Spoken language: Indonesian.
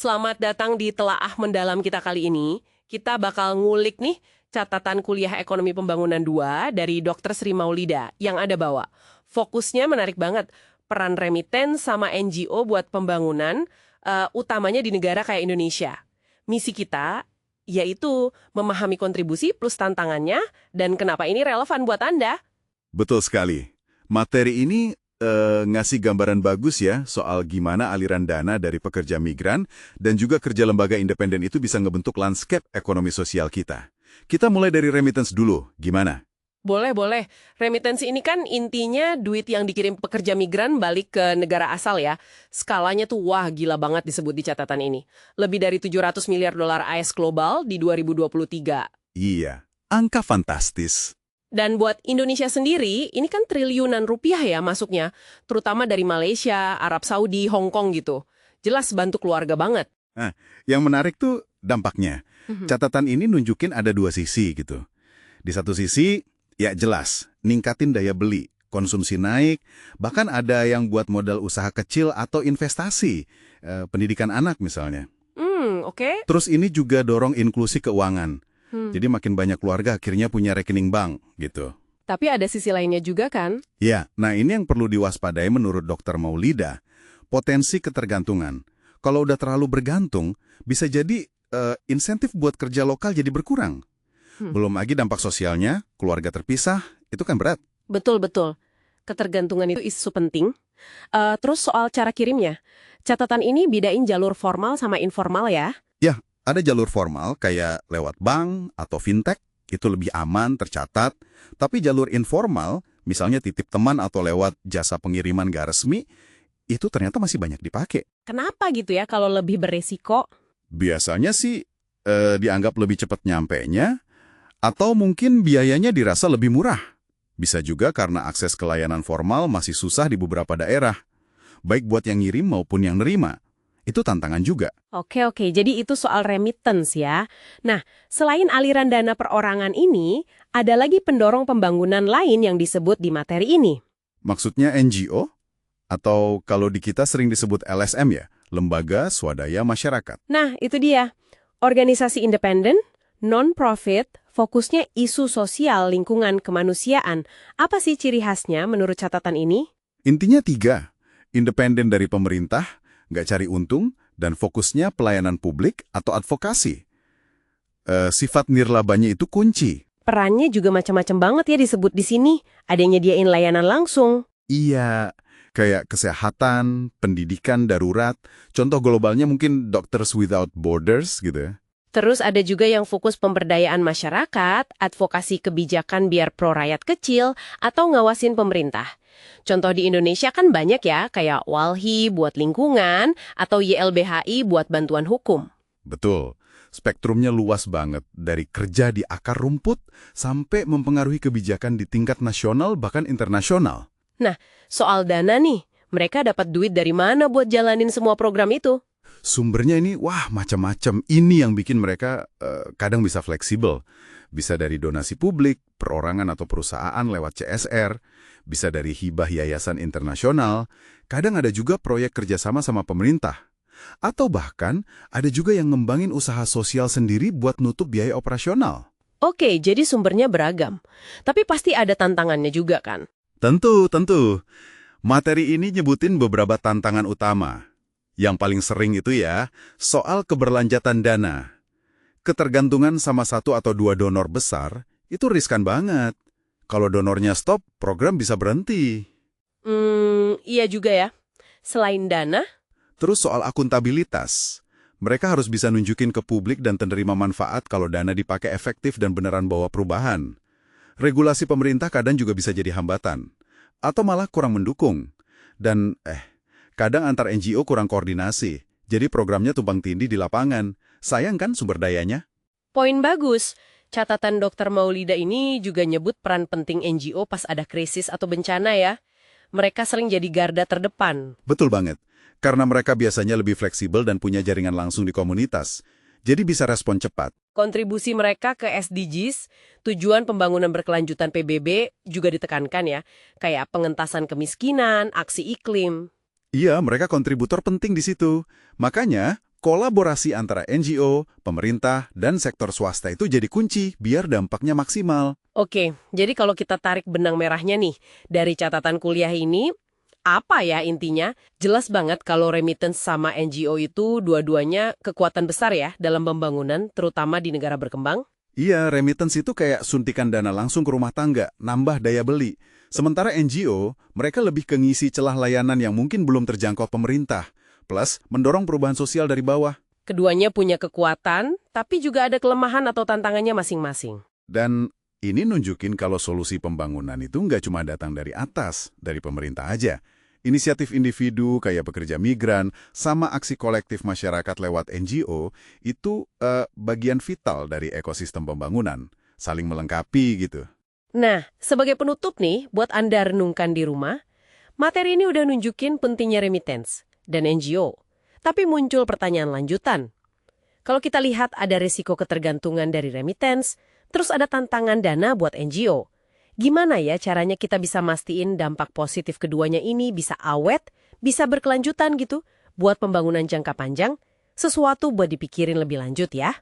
Selamat datang di Telaah Mendalam kita kali ini. Kita bakal ngulik nih catatan kuliah ekonomi pembangunan 2 dari Dr. Sri Maulida yang ada bawa. Fokusnya menarik banget. Peran remiten sama NGO buat pembangunan, utamanya di negara kayak Indonesia. Misi kita yaitu memahami kontribusi plus tantangannya dan kenapa ini relevan buat Anda. Betul sekali. Materi ini ngasih gambaran bagus ya soal gimana aliran dana dari pekerja migran dan juga kerja lembaga independen itu bisa ngebentuk landscape ekonomi sosial kita. Kita mulai dari remittance dulu, gimana? Boleh. Remittance ini kan intinya duit yang dikirim pekerja migran balik ke negara asal ya. Skalanya tuh wah gila banget disebut di catatan ini. Lebih dari 700 miliar dolar AS global di 2023. Iya, angka fantastis. Dan buat Indonesia sendiri, ini kan triliunan rupiah ya masuknya. Terutama dari Malaysia, Arab Saudi, Hong Kong gitu. Jelas bantu keluarga banget. Nah, yang menarik tuh dampaknya. Catatan ini nunjukin ada dua sisi gitu. Di satu sisi, ya jelas, ningkatin daya beli, konsumsi naik, bahkan ada yang buat modal usaha kecil atau investasi, pendidikan anak misalnya. Oke. Terus ini juga dorong inklusi keuangan. Jadi makin banyak keluarga akhirnya punya rekening bank gitu. Tapi ada sisi lainnya juga kan? Ya, nah ini yang perlu diwaspadai menurut Dr. Maulida. Potensi ketergantungan. Kalau udah terlalu bergantung, bisa jadi insentif buat kerja lokal jadi berkurang. Belum lagi dampak sosialnya, keluarga terpisah, itu kan berat. Betul. Ketergantungan itu isu penting. Terus soal cara kirimnya. Catatan ini bedain jalur formal sama informal ya? Ya, ada jalur formal kayak lewat bank atau fintech, itu lebih aman, tercatat. Tapi jalur informal, misalnya titip teman atau lewat jasa pengiriman gak resmi, itu ternyata masih banyak dipakai. Kenapa gitu ya kalau lebih beresiko? Biasanya sih dianggap lebih cepat nyampenya, atau mungkin biayanya dirasa lebih murah. Bisa juga karena akses ke layanan formal masih susah di beberapa daerah, baik buat yang ngirim maupun yang nerima. Itu tantangan juga. Oke, jadi itu soal remittance ya. Nah, selain aliran dana perorangan ini, ada lagi pendorong pembangunan lain yang disebut di materi ini. Maksudnya NGO? Atau kalau di kita sering disebut LSM ya, Lembaga Swadaya Masyarakat. Nah, itu dia. Organisasi independen, non-profit, fokusnya isu sosial, lingkungan, kemanusiaan. Apa sih ciri khasnya menurut catatan ini? Intinya 3. Independen dari pemerintah, nggak cari untung, dan fokusnya pelayanan publik atau advokasi. Sifat nirlabanya itu kunci. Perannya juga macam-macam banget ya disebut di sini. Ada yang nyediain layanan langsung. Iya, kayak kesehatan, pendidikan darurat. Contoh globalnya mungkin Doctors Without Borders gitu ya. Terus ada juga yang fokus pemberdayaan masyarakat, advokasi kebijakan biar pro rakyat kecil, atau ngawasin pemerintah. Contoh di Indonesia kan banyak ya, kayak Walhi buat lingkungan, atau YLBHI buat bantuan hukum. Betul. Spektrumnya luas banget, dari kerja di akar rumput sampai mempengaruhi kebijakan di tingkat nasional bahkan internasional. Nah, soal dana nih, mereka dapat duit dari mana buat jalanin semua program itu? Sumbernya ini, wah macam-macam. Ini yang bikin mereka kadang bisa fleksibel. Bisa dari donasi publik, perorangan atau perusahaan lewat CSR, bisa dari hibah yayasan internasional, kadang ada juga proyek kerjasama sama pemerintah. Atau bahkan ada juga yang ngembangin usaha sosial sendiri buat nutup biaya operasional. Oke, jadi sumbernya beragam. Tapi pasti ada tantangannya juga kan? Tentu. Materi ini nyebutin beberapa tantangan utama. Yang paling sering itu ya, soal keberlanjutan dana. Ketergantungan sama 1 atau 2 donor besar, itu riskan banget. Kalau donornya stop, program bisa berhenti. Iya juga ya. Selain dana, Terus soal akuntabilitas. Mereka harus bisa nunjukin ke publik dan penerima manfaat kalau dana dipakai efektif dan beneran bawa perubahan. Regulasi pemerintah kadang juga bisa jadi hambatan. Atau malah kurang mendukung. Dan, kadang antar NGO kurang koordinasi. Jadi programnya tumpang tindih di lapangan. Sayang kan sumber dayanya? poin bagus. Catatan Dr. Maulida ini juga nyebut peran penting NGO pas ada krisis atau bencana ya. Mereka sering jadi garda terdepan. Betul banget. Karena mereka biasanya lebih fleksibel dan punya jaringan langsung di komunitas. Jadi bisa respon cepat. Kontribusi mereka ke SDGs, tujuan pembangunan berkelanjutan PBB, juga ditekankan ya. Kayak pengentasan kemiskinan, aksi iklim. Iya, mereka kontributor penting di situ. Makanya, kolaborasi antara NGO, pemerintah, dan sektor swasta itu jadi kunci biar dampaknya maksimal. Oke, jadi kalau kita tarik benang merahnya nih, dari catatan kuliah ini, apa ya intinya? Jelas banget kalau remittance sama NGO itu dua-duanya kekuatan besar ya dalam pembangunan, terutama di negara berkembang. Iya, remittance itu kayak suntikan dana langsung ke rumah tangga, nambah daya beli. Sementara NGO, mereka lebih ke ngisi celah layanan yang mungkin belum terjangkau pemerintah, plus mendorong perubahan sosial dari bawah. Keduanya punya kekuatan, tapi juga ada kelemahan atau tantangannya masing-masing. Dan ini nunjukin kalau solusi pembangunan itu nggak cuma datang dari atas, dari pemerintah aja. Inisiatif individu kayak pekerja migran sama aksi kolektif masyarakat lewat NGO itu bagian vital dari ekosistem pembangunan, saling melengkapi gitu. Nah, sebagai penutup nih, buat Anda renungkan di rumah, materi ini udah nunjukin pentingnya remittance dan NGO. Tapi muncul pertanyaan lanjutan. Kalau kita lihat ada risiko ketergantungan dari remittance, terus ada tantangan dana buat NGO. Gimana ya caranya kita bisa mastiin dampak positif keduanya ini bisa awet, bisa berkelanjutan gitu, buat pembangunan jangka panjang, sesuatu buat dipikirin lebih lanjut ya.